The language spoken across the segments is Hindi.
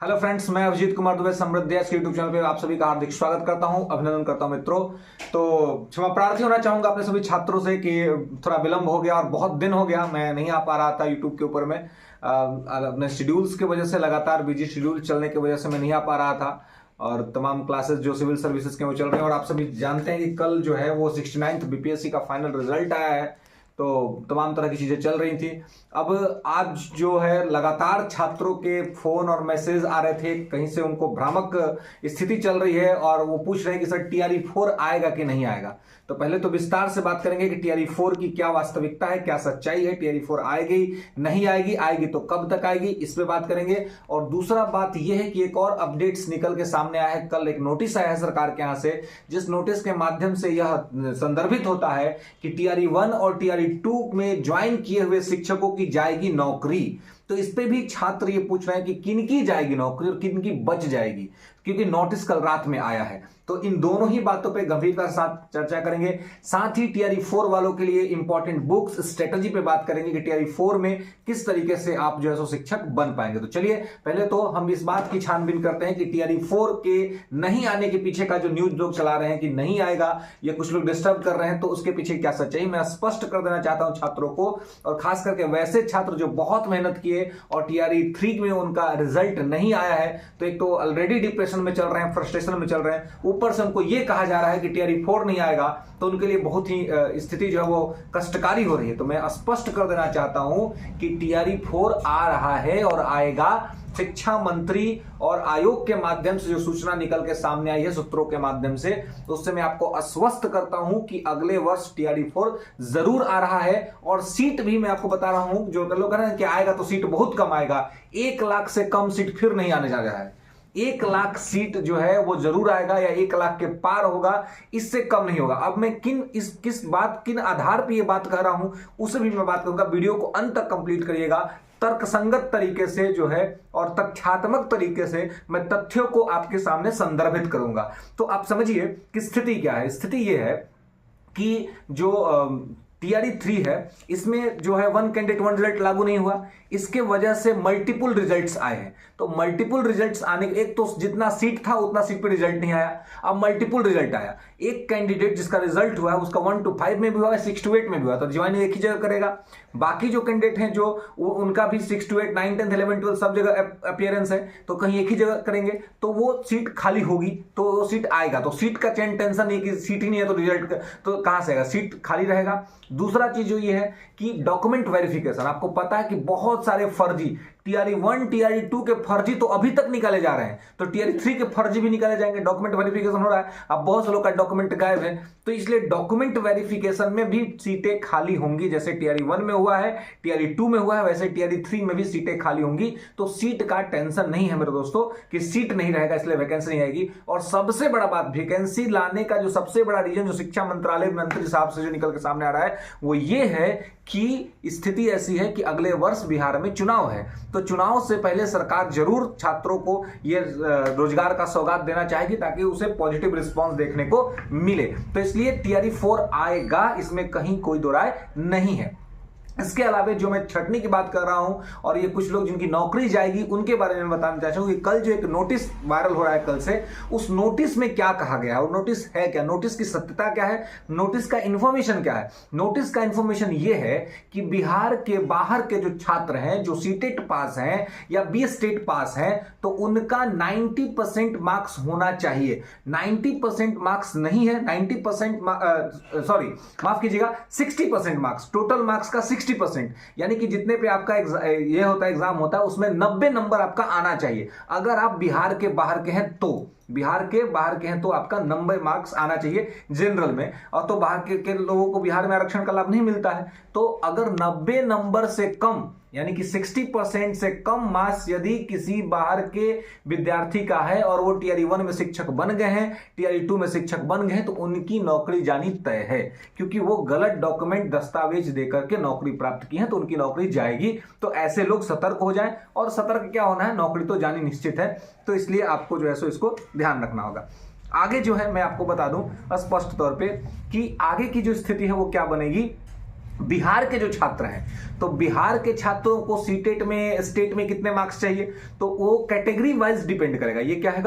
हेलो फ्रेंड्स, मैं अभिजीत कुमार दुबे समृद्धि के यूट्यूब चैनल पे आप सभी का हार्दिक स्वागत करता हूं, अभिनंदन करता हूं मित्रों। तो क्षमा प्रार्थी होना चाहूंगा अपने सभी छात्रों से कि थोड़ा विलंब हो गया और बहुत दिन हो गया मैं नहीं आ पा रहा था यूट्यूब के ऊपर में। अपने शेड्यूल्स की वजह से, लगातार बिजी शेड्यूल चलने की वजह से मैं नहीं आ पा रहा था और तमाम क्लासेस जो सिविल सर्विसेज के वो चल रहे हैं। और आप सभी जानते हैं कि कल जो है वो 69th बीपीएससी का फाइनल रिजल्ट आया है, तो तमाम तरह की चीजें चल रही थी। अब आज जो है लगातार छात्रों के फोन और मैसेज आ रहे थे, कहीं से उनको भ्रामक स्थिति चल रही है और वो पूछ रहे हैं कि सर TRE4 आएगा कि नहीं आएगा। तो पहले तो विस्तार से बात करेंगे कि TRE4 की क्या वास्तविकता है, क्या सच्चाई है, TRE4 आएगी नहीं आएगी, आएगी तो कब तक आएगी, इस पे बात करेंगे। और दूसरा बात यह है कि एक और अपडेट्स निकल के सामने आया है। कल एक नोटिस आया है सरकार के यहां से, जिस नोटिस के माध्यम से यह संदर्भित होता है कि TRE1 और TRE2 में ज्वाइन किए हुए शिक्षकों की जाएगी नौकरी। तो इस पे भी छात्र ये पूछ रहे हैं कि किनकी जाएगी नौकरी और किनकी बच जाएगी, क्योंकि नोटिस कल रात में आया है। तो इन दोनों ही बातों पे गंभीरता के साथ चर्चा करेंगे। साथ ही TRE4 वालों के लिए इंपॉर्टेंट बुक्स स्ट्रेटजी पे बात करेंगे कि TRE4 में किस तरीके से आप जो है सो शिक्षक बन पाएंगे। तो चलिए पहले तो हम इस बात की छानबीन करते हैं कि TRE4 के नहीं आने के पीछे का जो न्यूज लोग चला रहे हैं कि नहीं आएगा या कुछ लोग डिस्टर्ब कर रहे हैं, तो उसके पीछे क्या सच्चाई मैं स्पष्ट कर देना चाहता हूं छात्रों को। और खास करके वैसे छात्र जो बहुत मेहनत किए और TRE3 में उनका रिजल्ट नहीं आया है, तो एक तो ऑलरेडी डिप्रेशन में चल रहे हैं, फ्रस्ट्रेशन में चल रहे हैं, ऊपर से उनको ये कहा जा रहा है कि TRE4 नहीं आएगा, तो उनके लिए बहुत ही स्थिति जो है वो कष्टकारी हो रही है। तो मैं स्पष्ट कर देना चाहता हूं कि TRE4 आ रहा है और आएगा। शिक्षा मंत्री और आयोग के माध्यम से जो सूचना निकल के सामने आई है सूत्रों के माध्यम से, तो उससे मैं आपको आश्वस्त करता हूं कि अगले वर्ष TRE4 जरूर आ रहा है। और सीट भी मैं आपको बता रहा हूं, जो लोग कह रहे हैं कि आएगा तो सीट बहुत कम आएगा, 1 लाख से कम सीट फिर नहीं आने जा रहा है। 1 लाख सीट जो है वो जरूर आएगा या 1 लाख के पार होगा, इससे कम नहीं होगा। अब मैं किन आधार पर ये बात कह रहा हूं उसे भी मैं बात करूंगा। वीडियो को अंत तक कंप्लीट करिएगा, तर्कसंगत तरीके से जो है और तथ्यात्मक तरीके से मैं तथ्यों को आपके सामने संदर्भित करूंगा। तो आप समझिए कि स्थिति क्या है। स्थिति यह है कि जो TRE3 है, इसमें जो है 1 कैंडिडेट 1 रिजल्ट लागू नहीं हुआ, इसके वजह से मल्टीपल रिजल्ट्स आए हैं। तो मल्टीपल रिजल्ट्स आने, एक तो जितना सीट था उतना सीट पे रिजल्ट नहीं आया, अब मल्टीपल रिजल्ट आया। एक कैंडिडेट जिसका रिजल्ट हुआ है उसका 1 to 5 में भी हुआ है, 6 to 8 में भी हुआ, तो ज्वाइनिंग एक ही जगह करेगा। बाकी जो कैंडिडेट हैं जो उनका भी 6 to 8, 9, 10, 11, 12 सब जगह अपीयरेंस है, तो कहीं एक ही जगह करेंगे, तो वो सीट खाली होगी, तो वो सीट आएगा। तो सीट का टेंशन नहीं कि सीट ही नहीं है तो रिजल्ट तो कहां से आएगा, सीट खाली रहेगा। दूसरा चीज जो ये है कि डॉक्यूमेंट वेरिफिकेशन, आपको पता है कि बहुत सारे फर्जी TRE1 TRE2 के फर्जी तो अभी तक निकाले जा रहे हैं, तो TRE3 के फर्जी भी निकाले जाएंगे। डॉक्यूमेंट वेरिफिकेशन हो रहा है, अब बहुत से लोग का डॉक्यूमेंट गायब है, तो इसलिए डॉक्यूमेंट वेरिफिकेशन में भी सीटें खाली होंगी। जैसे TRE1 में हुआ है, TRE2 में हुआ है, वैसे TRE3 में भी सीटें खाली होंगी। तो सीट का टेंशन नहीं है मेरे दोस्तों कि सीट नहीं रहेगा इसलिए वैकेंसी नहीं आएगी। और सबसे बड़ा बात, वैकेंसी लाने का जो सबसे बड़ा रीजन जो शिक्षा मंत्रालय मंत्री साहब से जो निकल के सामने आ रहा है वो ये है कि स्थिति ऐसी है कि अगले वर्ष बिहार में चुनाव है, तो चुनाव से पहले सरकार जरूर छात्रों को ये रोजगार का सौगात देना चाहेगी ताकि उसे पॉजिटिव रिस्पांस देखने को मिले। तो इसलिए TRE4 आएगा, इसमें कहीं कोई दो राय नहीं है। इसके अलावा जो मैं छटनी की बात कर रहा हूं और ये कुछ लोग जिनकी नौकरी जाएगी उनके बारे में बताना चाहता हूं कि कल जो एक नोटिस वायरल हो रहा है कल से, उस नोटिस में क्या कहा गया है और नोटिस है क्या, नोटिस की सत्यता क्या है, नोटिस का इंफॉर्मेशन क्या है। नोटिस का इंफॉर्मेशन ये है कि बिहार के बाहर के जो छात्र हैं जो सीटेट पास हैं या BSTET पास हैं, तो उनका 90% मार्क्स होना चाहिए। 90% मार्क्स नहीं है, 90% सॉरी माफ कीजिएगा 60% मार्क्स, टोटल मार्क्स का 60%, यानी कि जितने पे आपका ये होता है एग्जाम होता है उसमें 90 नंबर आपका आना चाहिए। अगर आप बिहार के बाहर के हैं तो आपका 90 मार्क्स आना चाहिए जनरल में, और तो बाहर के लोगों को बिहार में आरक्षण का लाभ नहीं मिलता है। तो अगर 90 नंबर से कम यानी कि 60% से कम मार्क्स यदि किसी बाहर के विद्यार्थी का है और वो TRE1 में शिक्षक बन गए हैं, TRE2 में शिक्षक बन गए हैं, तो उनकी नौकरी जानी तय है, क्योंकि वो गलत डॉक्यूमेंट दस्तावेज देकर के नौकरी प्राप्त की है, तो उनकी नौकरी जाएगी। तो ऐसे लोग सतर्क हो जाएं, और सतर्क क्या होना है, नौकरी तो जानी निश्चित है। तो इसलिए आपको जो है सो इसको ध्यान रखना होगा। आगे जो है मैं आपको बता दूं स्पष्ट तौर पे कि आगे की जो स्थिति है वो क्या बनेगी। बिहार के जो छात्र हैं, तो बिहार के छात्रों को सीटेट में स्टेट में कितने मार्क्स चाहिए, तो वो कैटेगरी वाइज डिपेंड करेगा। ये क्या है,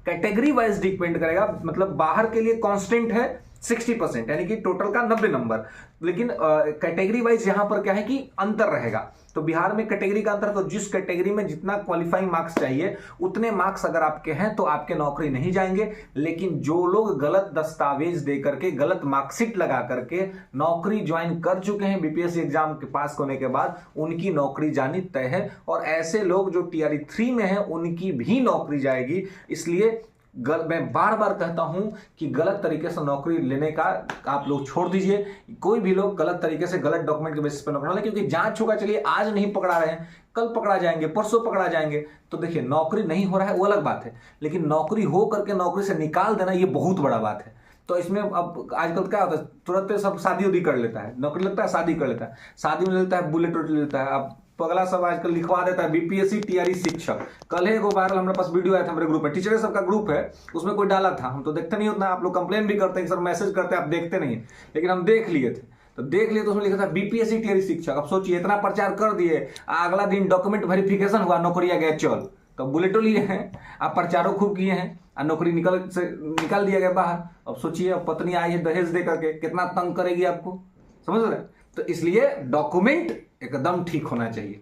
कैटेगरी वाइज डिपेंड करेगा। मतलब बाहर के लिए कांस्टेंट है 60%, यानी कि टोटल का 90 नंबर, लेकिन कैटेगरी वाइज यहां पर क्या है कि अंतर रहेगा। तो बिहार में कैटेगरी का अंतर, तो जिस कैटेगरी में जितना क्वालिफाइंग मार्क्स चाहिए उतने मार्क्स अगर आपके हैं तो आपके नौकरी नहीं जाएंगे। लेकिन जो लोग गलत दस्तावेज दे करके, गलत मार्कशीट लगा करके नौकरी ज्वाइन कर चुके हैं बीपीएससी एग्जाम के पास होने के बाद, उनकी नौकरी जानी तय है। और ऐसे लोग जो टीआरई 3 में हैं उनकी भी नौकरी जाएगी। इसलिए मैं बार बार कहता हूं कि गलत तरीके से नौकरी लेने का आप लोग छोड़ दीजिए। कोई भी लोग गलत तरीके से, गलत डॉक्यूमेंट के बेसिस पर नौकरी ले, क्योंकि जांच होगा, चलिए आज नहीं पकड़ा रहे हैं, कल पकड़ा जाएंगे, परसों पकड़ा जाएंगे। तो देखिए, नौकरी नहीं हो रहा है वो अलग बात है, लेकिन नौकरी हो करके नौकरी से निकाल देना ये बहुत बड़ा बात है। तो इसमें अब आजकल क्या होता है, तुरंत सब शादी उदी कर लेता है, नौकरी लगता है शादी कर लेता है, शादी में लेता है बुलेट उलेट लेता है। अब पगला सब आजकल लिखवा देता है बीपीएससी टीआरई शिक्षक। कल है वायरल हमारे पास वीडियो आया था, हमारे ग्रुप में, टीचर सबका ग्रुप है, उसमें कोई डाला था, हम तो देखते नहीं उतना, आप लोग कंप्लेन भी करते हैं सर मैसेज करते हैं आप देखते नहीं, लेकिन हम देख लिए थे। तो देख लिए तो उसमें लिखा था बीपीएससी टीआरई शिक्षक। अब सोचिए, इतना प्रचार कर दिए, अगला दिन डॉक्यूमेंट वेरिफिकेशन हुआ, नौकरी आ गया चल, तो बुलेटो लिए हैं, आप प्रचारों खूब किए हैं और नौकरी निकाल दिया गया बाहर। अब सोचिए, अब पत्नी आई है दहेज दे करके, कितना तंग करेगी आपको, समझ रहे। तो इसलिए डॉक्यूमेंट एकदम ठीक होना चाहिए।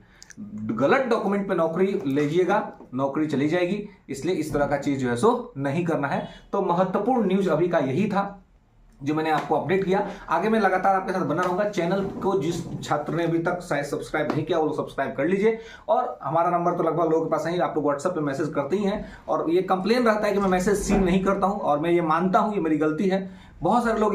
गलत डॉक्यूमेंट पे नौकरी लीजिएगा, नौकरी चली जाएगी। इसलिए इस तरह का चीज जो है सो नहीं करना है। तो महत्वपूर्ण न्यूज अभी का यही था जो मैंने आपको अपडेट किया। आगे मैं लगातार आपके साथ बना रहूंगा। चैनल को जिस छात्र ने अभी तक शायद सब्सक्राइब नहीं किया वो सब्सक्राइब कर लीजिए। और हमारा नंबर तो लगभग लोगों के पास है, आप लोग व्हाट्सएप पे मैसेज करते ही हैं, और ये कंप्लेन रहता है कि मैं मैसेज सीन नहीं करता हूं, और मैं ये मानता हूं ये मेरी गलती है। बहुत सारे लोग